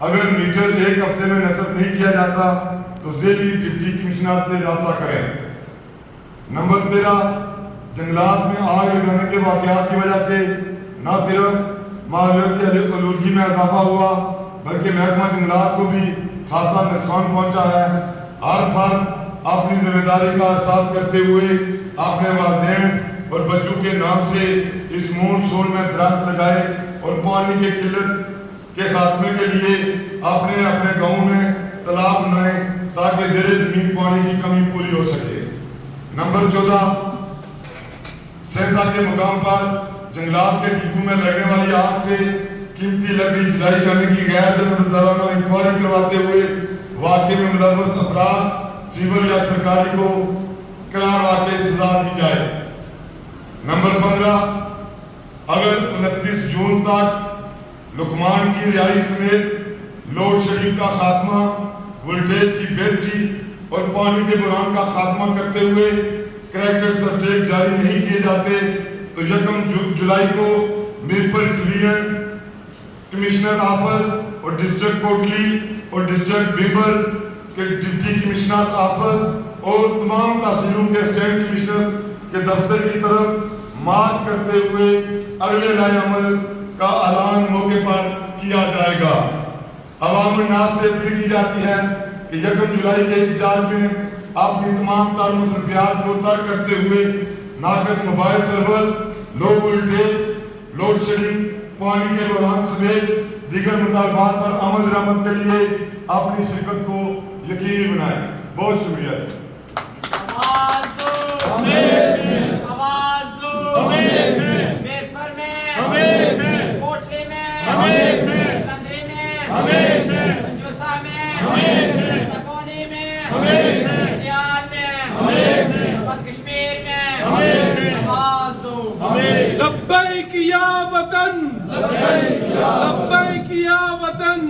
اگر میٹر ایک ہفتے میں نصب نہیں کیا جاتا تو ذیلی ڈپٹی کمشنر سے رابطہ کریں۔ نمبر 13، جنگلات میں آگ لگانے کے واقعات کی وجہ سے نہ صرف ماحولیاتی آلودگی میں اضافہ ہوا بلکہ محکمہ جنگلات کو بھی خاصا نقصان پہنچا ہے۔ ہر فرد اپنی ذمہ داری کا احساس کرتے ہوئے اپنے والدین اور بچوں کے نام سے اس مونسون میں درخت لگائے اور پانی کی قلت کے خاتمے کے لیے اپنے گاؤں میں تالاب بنائیں تاکہ زیر زمین پانی کی کمی پوری ہو سکے۔ نمبر 14، سہسا کے مقام پر جنگلات کے ڈپو میں لگنے والی آگ سے قیمتی لکڑی جلائی جانے کی غیر جانبدارانہ انکوائری کرواتے ہوئے واقعے میں ملوث افراد سول یا سرکاری کو قرار واقعی سزا دی جائے۔ نمبر 15، اگر 29 جون تک لقمان کی رہائی سمیت لوڈ شیڈنگ کا خاتمہ، وولٹیج کی بہتری اور پانی کے بحران کا خاتمہ کرتے ہوئے کریکٹر سبجیکٹ جاری نہیں کیے جاتے تو 1 جولائی کو میرپور ڈویژن کمشنر آفس اور ڈسٹرکٹ کوٹلی اور ڈسٹرکٹ بیمر کے ڈپٹی کمشنر آفس اور تمام تحصیلوں کے اسسٹنٹ کمشنر کے دفتر کی طرف مارچ کرتے ہوئے اگلے لائحہ عمل کا اعلان موقع پر کیا جائے گا۔ عوام الناس سے اپیل کی جاتی ہے کہ 1 جولائی کے احتجاج میں اپنی تمام تر مصروفیات کو ترک کرتے ہوئے ناقص mobile service, low voltage, load shedding, پانی کے بحران سمیت دیگر مطالبات پر عمل درآمد کے لیے اپنی شرکت کو یقینی بنائیں۔ بہت شکریہ۔ لبیک یا وطن، لبیک یا وطن،